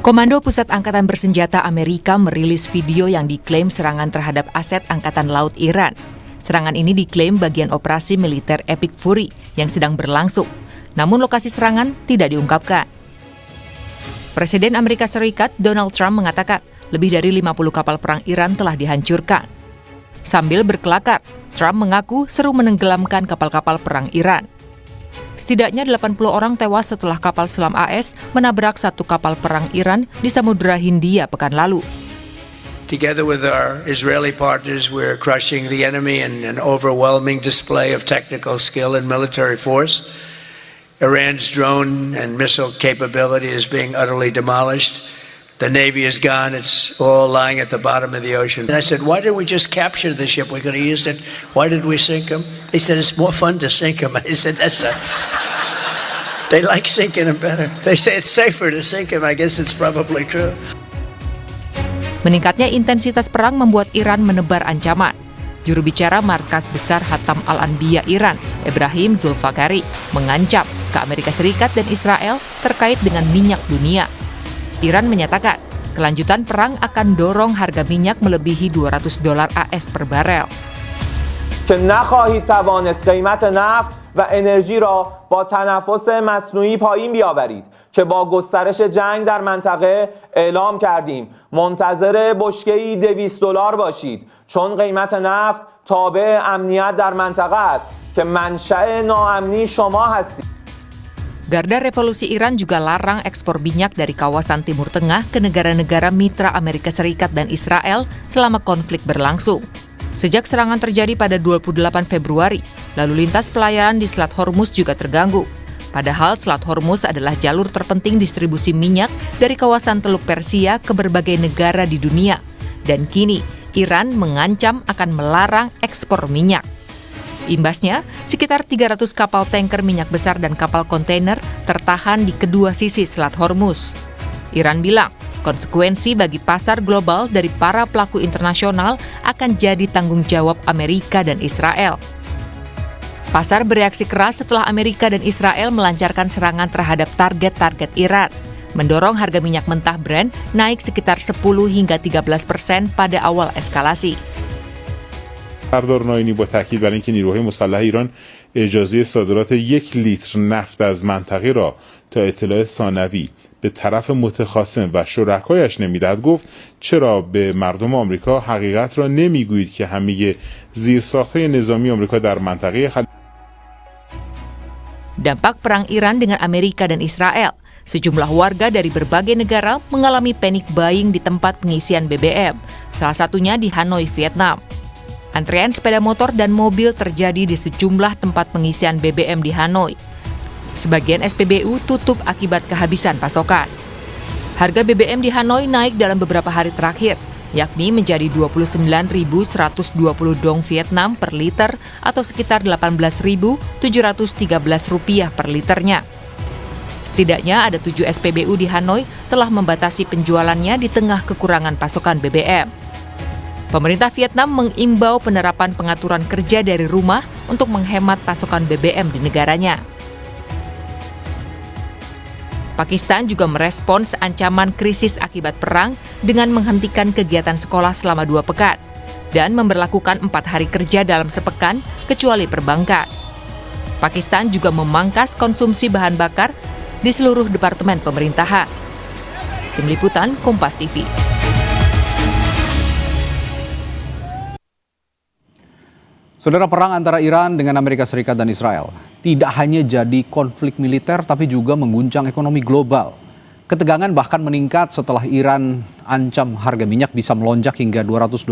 Komando Pusat Angkatan Bersenjata Amerika merilis video yang diklaim serangan terhadap aset Angkatan Laut Iran. Serangan ini diklaim bagian operasi militer Epic Fury yang sedang berlangsung. Namun lokasi serangan tidak diungkapkan. Presiden Amerika Serikat Donald Trump mengatakan lebih dari 50 kapal perang Iran telah dihancurkan. Sambil berkelakar, Trump mengaku seru menenggelamkan kapal-kapal perang Iran. Setidaknya 80 orang tewas setelah kapal selam AS menabrak satu kapal perang Iran di Samudra Hindia pekan lalu. Together with our Israeli partners, we're crushing the enemy in an overwhelming display of technical skill and military force. Iran's drone and missile capability is being utterly demolished. The Navy is gone. It's all lying at the bottom of the ocean. And I said, why didn't we just capture the ship? We could have used it. Why did we sink them? They said, it's more fun to sink them. I said, they like sinking them better. They say it's safer to sink them. I guess it's probably true. Meningkatnya intensitas perang membuat Iran menebar ancaman. Juru bicara Markas Besar Hatam Al-Anbiya Iran, Ebrahim Zulfakari, mengancam ke Amerika Serikat dan Israel terkait dengan minyak dunia. Iran menyatakan kelanjutan perang akan dorong harga minyak melebihi $200 AS per barel. که نخواهید توانست قیمت نفت و انرژی را با تنفس مصنوعی پایین بیاورید که با گسترش جنگ در منطقه اعلام کردیم منتظر بشکه‌ای $200 باشید چون قیمت نفت تابع امنیت در منطقه است که منشأ ناامنی شما هستید. Garda Revolusi Iran juga larang ekspor minyak dari kawasan Timur Tengah ke negara-negara mitra Amerika Serikat dan Israel selama konflik berlangsung. Sejak serangan terjadi pada 28 Februari, lalu lintas pelayaran di Selat Hormuz juga terganggu. Padahal Selat Hormuz adalah jalur terpenting distribusi minyak dari kawasan Teluk Persia ke berbagai negara di dunia. Dan kini, Iran mengancam akan melarang ekspor minyak. Imbasnya, sekitar 300 kapal tanker minyak besar dan kapal kontainer tertahan di kedua sisi Selat Hormuz. Iran bilang, konsekuensi bagi pasar global dari para pelaku internasional akan jadi tanggung jawab Amerika dan Israel. Pasar bereaksi keras setelah Amerika dan Israel melancarkan serangan terhadap target-target Iran, mendorong harga minyak mentah Brent naik sekitar 10 hingga 13% pada awal eskalasi. سردار ناینی با تاکید بر اینکه نیروهای مسلح ایران اجازه صادرات 1 لیتر نفت از منطقه را تا اطلاع ثانوی به طرف متخاصم و شرکایش نمیدهد گفت چرا به مردم آمریکا حقیقت را نمیگویید که همه زیرساخت‌های نظامی آمریکا در منطقه Dampak perang Iran dengan Amerika dan Israel, sejumlah warga dari berbagai negara mengalami panic buying di tempat pengisian BBM, salah satunya di Hanoi, Vietnam. Antrean sepeda motor dan mobil terjadi di sejumlah tempat pengisian BBM di Hanoi. Sebagian SPBU tutup akibat kehabisan pasokan. Harga BBM di Hanoi naik dalam beberapa hari terakhir, yakni menjadi 29.120 dong Vietnam per liter atau sekitar Rp18.713 per liternya. Setidaknya ada 7 SPBU di Hanoi telah membatasi penjualannya di tengah kekurangan pasokan BBM. Pemerintah Vietnam mengimbau penerapan pengaturan kerja dari rumah untuk menghemat pasokan BBM di negaranya. Pakistan juga merespons ancaman krisis akibat perang dengan menghentikan kegiatan sekolah selama 2 pekan dan memberlakukan 4 hari kerja dalam sepekan kecuali perbankan. Pakistan juga memangkas konsumsi bahan bakar di seluruh departemen pemerintahan. Tim Liputan Kompas TV. Saudara, perang antara Iran dengan Amerika Serikat dan Israel tidak hanya jadi konflik militer tapi juga mengguncang ekonomi global. Ketegangan bahkan meningkat setelah Iran ancam harga minyak bisa melonjak hingga $200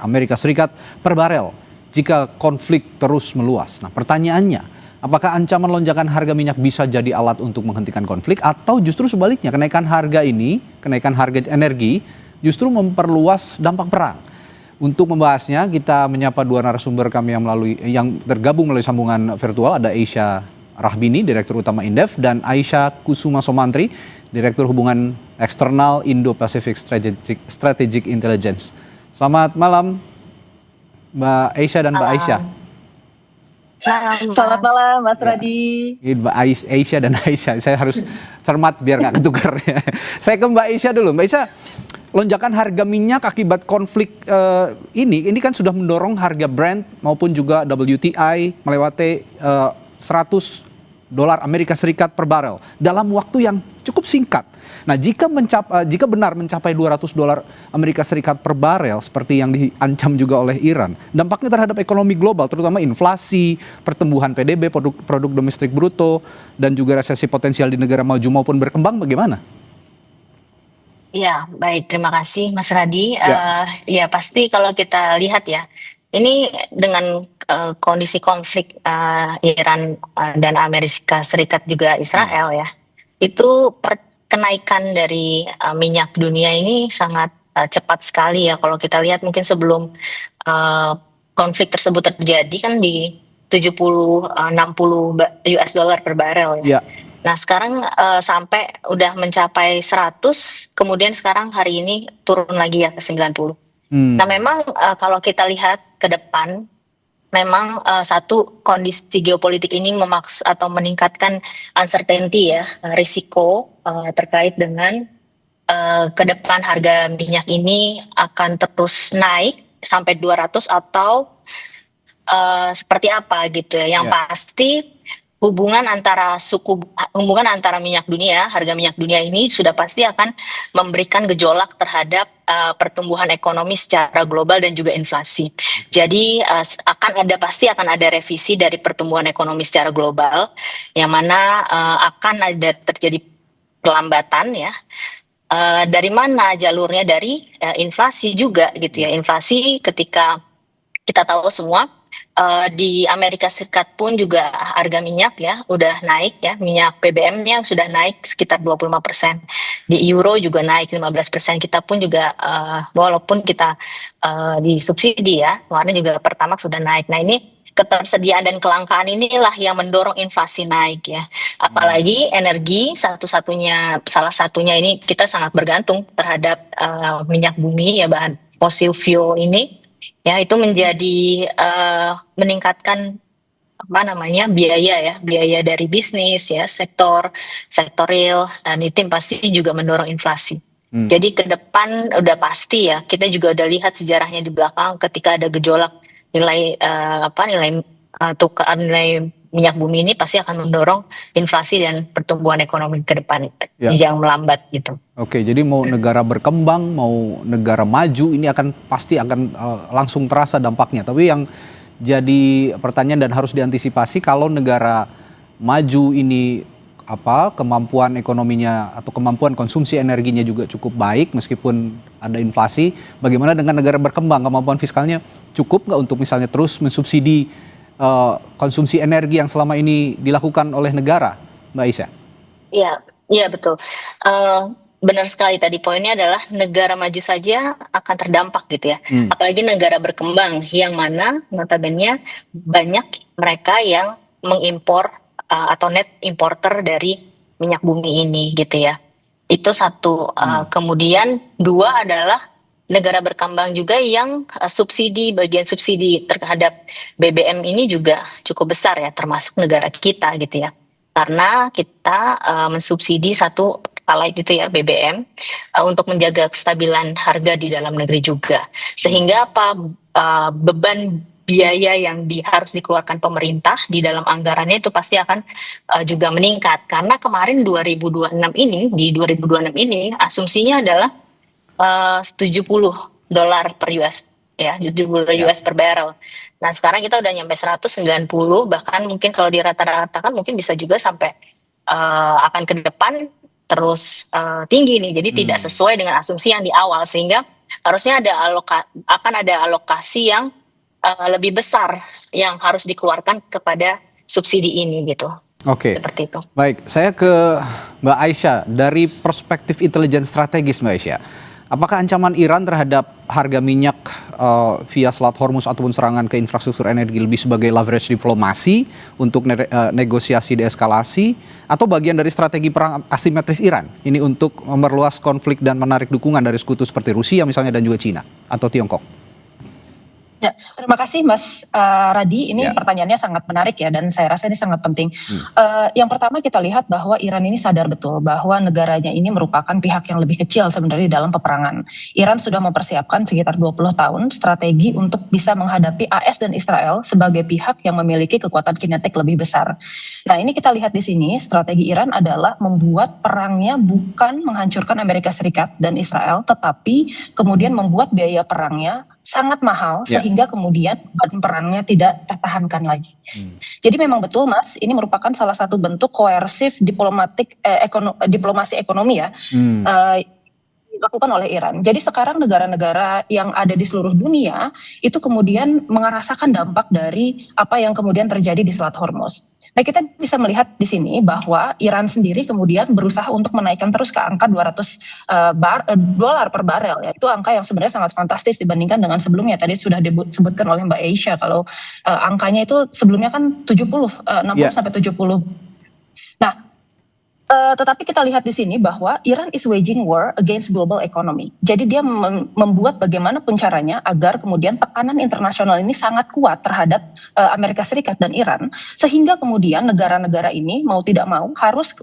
Amerika Serikat per barel jika konflik terus meluas. Nah, pertanyaannya, apakah ancaman lonjakan harga minyak bisa jadi alat untuk menghentikan konflik atau justru sebaliknya kenaikan harga energi justru memperluas dampak perang? Untuk membahasnya, kita menyapa 2 narasumber kami yang tergabung melalui sambungan virtual. Ada Aisha Rahbini, Direktur Utama Indef, dan Aisyah Kusuma Somantri, Direktur Hubungan Eksternal Indo-Pacific Strategic Intelligence. Selamat malam, Mbak Aisha dan Mbak Aisyah. Selamat malam, Mas Ya. Radi. Ini Mbak Aisyah dan Aisyah. Saya harus cermat biar nggak ketukar. Saya ke Mbak Aisyah dulu. Mbak Aisyah, lonjakan harga minyak akibat konflik ini kan sudah mendorong harga Brent maupun juga WTI melewati $100 Amerika Serikat per barel dalam waktu yang cukup singkat. Nah, jika benar mencapai $200 Amerika Serikat per barel seperti yang diancam juga oleh Iran, dampaknya terhadap ekonomi global, terutama inflasi, pertumbuhan PDB, produk domestik bruto, dan juga resesi potensial di negara maju maupun berkembang, bagaimana? Ya, baik. Terima kasih, Mas Radi. Ya. Ya, pasti kalau kita lihat ya, ini dengan kondisi konflik Iran dan Amerika Serikat juga Israel ya, itu kenaikan dari minyak dunia ini sangat cepat sekali ya. Kalau kita lihat mungkin sebelum konflik tersebut terjadi kan di 70-60 US dollar per barel ya. Ya. Nah sekarang sampai udah mencapai 100, kemudian sekarang hari ini turun lagi ya ke 90. Nah memang kalau kita lihat ke depan, memang satu kondisi geopolitik ini memaksa atau meningkatkan uncertainty ya, risiko terkait dengan ke depan harga minyak ini akan terus naik sampai 200 atau seperti apa gitu ya. Yang pasti hubungan antara minyak dunia, harga minyak dunia ini sudah pasti akan memberikan gejolak terhadap pertumbuhan ekonomi secara global dan juga inflasi. Jadi pasti akan ada revisi dari pertumbuhan ekonomi secara global, yang mana akan ada terjadi pelambatan ya. Dari mana jalurnya? Dari inflasi juga gitu ya. Inflasi ketika kita tahu semua, di Amerika Serikat pun juga harga minyak ya udah naik ya, minyak BBM-nya sudah naik sekitar 25%. Di euro juga naik 15%. Kita pun juga walaupun kita disubsidi ya, kemarin juga Pertamax sudah naik. Nah ini ketersediaan dan kelangkaan inilah yang mendorong inflasi naik ya. Apalagi energi salah satunya ini kita sangat bergantung terhadap minyak bumi ya, bahan fossil fuel ini. Ya itu menjadi meningkatkan biaya dari bisnis ya, sektor real, dan itu pasti juga mendorong inflasi. Jadi ke depan udah pasti ya, kita juga udah lihat sejarahnya di belakang ketika ada gejolak nilai minyak bumi ini pasti akan mendorong inflasi dan pertumbuhan ekonomi ke depan yang melambat gitu. Oke, jadi mau negara berkembang, mau negara maju, ini pasti akan langsung terasa dampaknya. Tapi yang jadi pertanyaan dan harus diantisipasi, kalau negara maju ini kemampuan ekonominya atau kemampuan konsumsi energinya juga cukup baik meskipun ada inflasi, bagaimana dengan negara berkembang, kemampuan fiskalnya cukup nggak untuk misalnya terus mensubsidi konsumsi energi yang selama ini dilakukan oleh negara, Mbak Aisyah? Iya betul. Benar sekali tadi, poinnya adalah negara maju saja akan terdampak gitu ya. Apalagi negara berkembang yang mana notabene banyak mereka yang mengimpor atau net importer dari minyak bumi ini gitu ya. Itu satu. Kemudian dua adalah negara berkembang juga yang bagian subsidi terhadap BBM ini juga cukup besar ya, termasuk negara kita gitu ya. Karena kita mensubsidi satu pertalite itu ya, BBM, untuk menjaga kestabilan harga di dalam negeri juga. Sehingga beban biaya yang harus dikeluarkan pemerintah di dalam anggarannya itu pasti akan juga meningkat. Karena kemarin 2026 ini asumsinya adalah $70 per US ya, $70 US per barrel. Nah sekarang kita udah nyampe 190, bahkan mungkin kalau dirata-ratakan mungkin bisa juga sampai akan ke depan terus tinggi nih. Jadi tidak sesuai dengan asumsi yang di awal, sehingga harusnya akan ada alokasi yang lebih besar yang harus dikeluarkan kepada subsidi ini gitu. Oke. Seperti itu. Baik, saya ke Mbak Aisyah dari perspektif intelijen strategis, Mbak Aisyah. Apakah ancaman Iran terhadap harga minyak via Selat Hormuz ataupun serangan ke infrastruktur energi lebih sebagai leverage diplomasi untuk negosiasi deeskalasi, atau bagian dari strategi perang asimetris Iran ini untuk memperluas konflik dan menarik dukungan dari sekutu seperti Rusia misalnya dan juga Cina atau Tiongkok? Ya, terima kasih Mas Radi. Ini pertanyaannya sangat menarik ya, dan saya rasa ini sangat penting. Yang pertama kita lihat bahwa Iran ini sadar betul bahwa negaranya ini merupakan pihak yang lebih kecil sebenarnya dalam peperangan. Iran sudah mempersiapkan sekitar 20 tahun strategi untuk bisa menghadapi AS dan Israel sebagai pihak yang memiliki kekuatan kinetik lebih besar. Nah, ini kita lihat di sini strategi Iran adalah membuat perangnya bukan menghancurkan Amerika Serikat dan Israel, tetapi kemudian membuat biaya perangnya sangat mahal sehingga kemudian beban perangnya tidak tertahankan lagi. Jadi memang betul Mas, ini merupakan salah satu bentuk koersif diplomasi ekonomi ya. Dilakukan oleh Iran. Jadi sekarang negara-negara yang ada di seluruh dunia itu kemudian merasakan dampak dari apa yang kemudian terjadi di Selat Hormuz. Nah, kita bisa melihat di sini bahwa Iran sendiri kemudian berusaha untuk menaikkan terus ke angka $200 per barel ya. Itu angka yang sebenarnya sangat fantastis dibandingkan dengan sebelumnya. Tadi sudah disebutkan oleh Mbak Aisha kalau angkanya itu sebelumnya kan 60 sampai 70. Nah, tetapi kita lihat di sini bahwa Iran is waging war against global economy. Jadi dia membuat bagaimana pun caranya agar kemudian tekanan internasional ini sangat kuat terhadap Amerika Serikat dan Iran, sehingga kemudian negara-negara ini mau tidak mau harus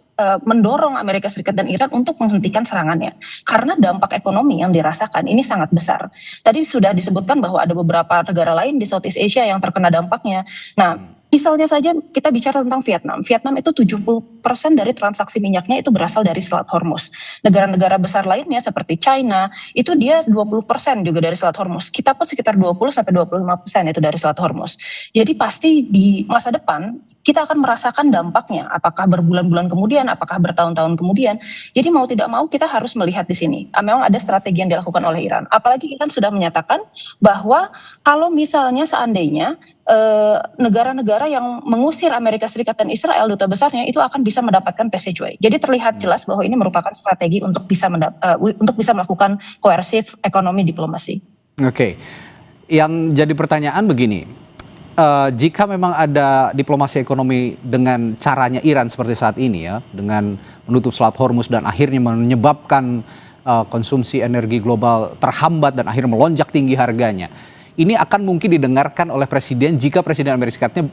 mendorong Amerika Serikat dan Iran untuk menghentikan serangannya. Karena dampak ekonomi yang dirasakan ini sangat besar. Tadi sudah disebutkan bahwa ada beberapa negara lain di Southeast Asia yang terkena dampaknya. Nah, misalnya saja kita bicara tentang Vietnam. Vietnam itu 70% dari transaksi minyaknya itu berasal dari Selat Hormuz. Negara-negara besar lainnya seperti China, itu dia 20% juga dari Selat Hormuz. Kita pun sekitar 20-25% itu dari Selat Hormuz. Jadi pasti di masa depan kita akan merasakan dampaknya, apakah berbulan-bulan kemudian, apakah bertahun-tahun kemudian. Jadi mau tidak mau kita harus melihat di sini. Memang ada strategi yang dilakukan oleh Iran. Apalagi Iran sudah menyatakan bahwa kalau misalnya seandainya negara-negara yang mengusir Amerika Serikat dan Israel, duta besarnya itu akan bisa mendapatkan passageway. Jadi terlihat jelas bahwa ini merupakan strategi untuk bisa melakukan koersif ekonomi diplomasi. Oke. Yang jadi pertanyaan begini. Jika memang ada diplomasi ekonomi dengan caranya Iran seperti saat ini ya, dengan menutup Selat Hormuz dan akhirnya menyebabkan konsumsi energi global terhambat dan akhirnya melonjak tinggi harganya, ini akan mungkin didengarkan oleh presiden jika presiden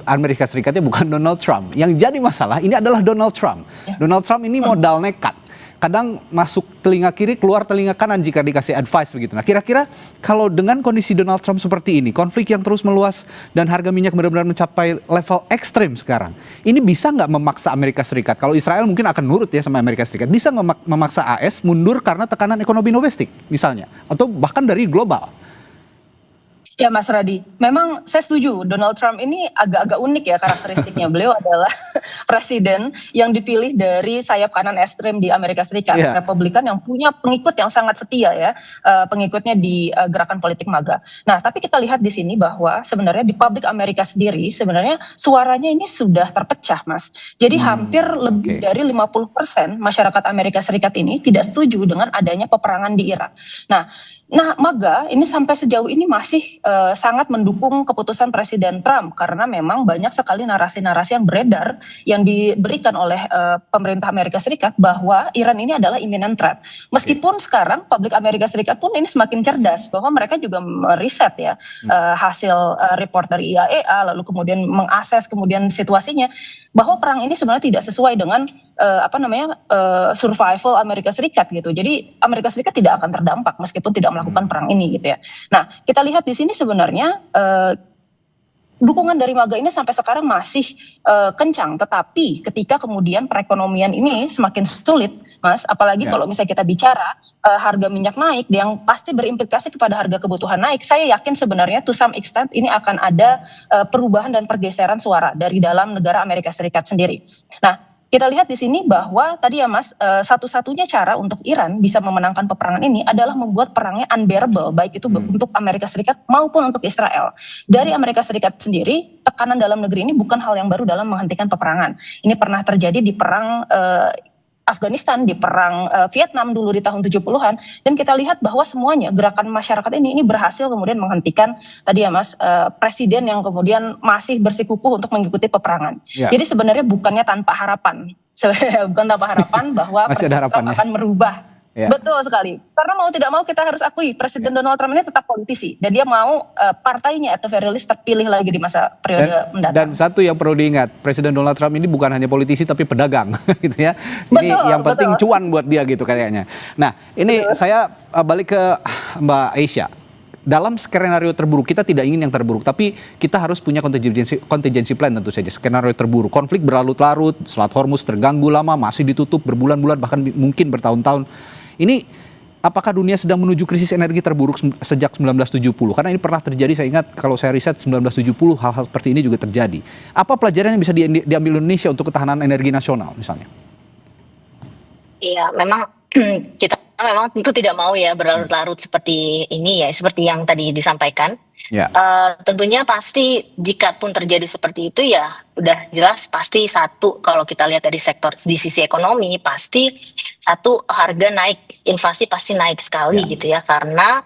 Amerika Serikatnya bukan Donald Trump. Yang jadi masalah ini adalah Donald Trump. Donald Trump ini modal nekat. Kadang masuk telinga kiri, keluar telinga kanan jika dikasih advice begitu. Nah, kira-kira kalau dengan kondisi Donald Trump seperti ini, konflik yang terus meluas dan harga minyak benar-benar mencapai level ekstrim sekarang, ini bisa nggak memaksa Amerika Serikat? Kalau Israel mungkin akan nurut ya sama Amerika Serikat, bisa nggak memaksa AS mundur karena tekanan ekonomi domestik misalnya, atau bahkan dari global? Ya Mas Radi, memang saya setuju Donald Trump ini agak-agak unik ya karakteristiknya. Beliau adalah presiden yang dipilih dari sayap kanan ekstrem di Amerika Serikat, Republikan yang punya pengikut yang sangat setia ya, pengikutnya di gerakan politik MAGA. Nah, tapi kita lihat di sini bahwa sebenarnya di publik Amerika sendiri sebenarnya suaranya ini sudah terpecah Mas. Jadi hampir lebih dari 50% masyarakat Amerika Serikat ini tidak setuju dengan adanya peperangan di Irak. Nah, MAGA ini sampai sejauh ini masih sangat mendukung keputusan Presiden Trump karena memang banyak sekali narasi-narasi yang beredar yang diberikan oleh pemerintah Amerika Serikat bahwa Iran ini adalah imminent threat. Meskipun sekarang publik Amerika Serikat pun ini semakin cerdas bahwa mereka juga meriset ya hasil report dari IAEA, lalu kemudian mengakses kemudian situasinya bahwa perang ini sebenarnya tidak sesuai dengan survival Amerika Serikat gitu. Jadi Amerika Serikat tidak akan terdampak meskipun tidak melakukan perang ini gitu ya. Nah, kita lihat di sini sebenarnya dukungan dari MAGA ini sampai sekarang masih kencang, tetapi ketika kemudian perekonomian ini semakin sulit, Mas, apalagi kalau misalnya kita bicara harga minyak naik yang pasti berimplikasi kepada harga kebutuhan naik, saya yakin sebenarnya to some extent ini akan ada perubahan dan pergeseran suara dari dalam negara Amerika Serikat sendiri. Nah, kita lihat di sini bahwa tadi ya Mas, satu-satunya cara untuk Iran bisa memenangkan peperangan ini adalah membuat perangnya unbearable, baik itu untuk Amerika Serikat maupun untuk Israel. Dari Amerika Serikat sendiri, tekanan dalam negeri ini bukan hal yang baru dalam menghentikan peperangan. Ini pernah terjadi di perang Afghanistan, di perang Vietnam dulu di tahun 70-an, dan kita lihat bahwa semuanya gerakan masyarakat ini berhasil kemudian menghentikan tadi ya Mas, presiden yang kemudian masih bersikukuh untuk mengikuti peperangan. Jadi sebenarnya bukannya tanpa harapan, bukan tanpa harapan bahwa presiden Trump akan merubah Ya. Betul sekali. Karena mau tidak mau kita harus akui Presiden Donald Trump ini tetap politisi dan dia mau partainya atau very least terpilih lagi di masa periode mendatang. Dan satu yang perlu diingat, Presiden Donald Trump ini bukan hanya politisi tapi pedagang, gitu ya. Ini Betul, yang penting betul. cuan buat dia gitu kayaknya. Nah, ini saya balik ke Mbak Aisyah. Dalam skenario terburuk, kita tidak ingin yang terburuk, tapi kita harus punya contingency plan tentu saja. Skenario terburuk, konflik berlarut-larut, Selat Hormuz terganggu lama, masih ditutup berbulan-bulan, bahkan mungkin bertahun-tahun. Ini apakah dunia sedang menuju krisis energi terburuk sejak 1970? Karena ini pernah terjadi, saya ingat kalau saya riset 1970 hal-hal seperti ini juga terjadi. Apa pelajaran yang bisa diambil Indonesia untuk ketahanan energi nasional misalnya? Iya, memang kita memang tentu tidak mau ya berlarut-larut seperti ini ya, seperti yang tadi disampaikan. Ya. Tentunya pasti jika pun terjadi seperti itu ya udah jelas pasti satu, kalau kita lihat dari sektor di sisi ekonomi pasti satu, harga naik, inflasi pasti naik sekali gitu ya, karena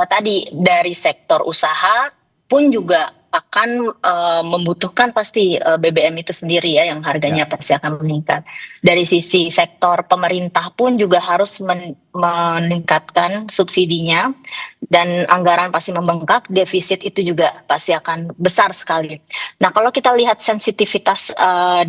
tadi dari sektor usaha pun juga akan membutuhkan pasti BBM itu sendiri ya, yang harganya pasti akan meningkat. Dari sisi sektor pemerintah pun juga harus meningkatkan subsidinya, dan anggaran pasti membengkak, defisit itu juga pasti akan besar sekali. Nah, kalau kita lihat sensitivitas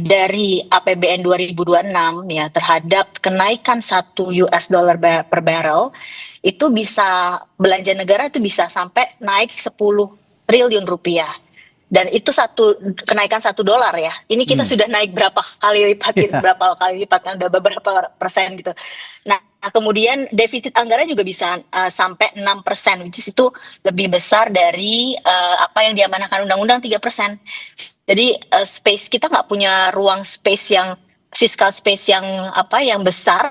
dari APBN 2026 ya terhadap kenaikan 1 US dollar per barrel, itu bisa belanja negara itu bisa sampai naik 10 triliun rupiah, dan itu kenaikan $1 ya. Ini kita sudah naik berapa kali lipat, berapa kali lipat kan, udah beberapa persen gitu. Nah, kemudian defisit anggaran juga bisa sampai 6%, which is itu lebih besar dari apa yang diamanahkan undang-undang 3%. Jadi space kita nggak punya ruang space yang fiscal space yang besar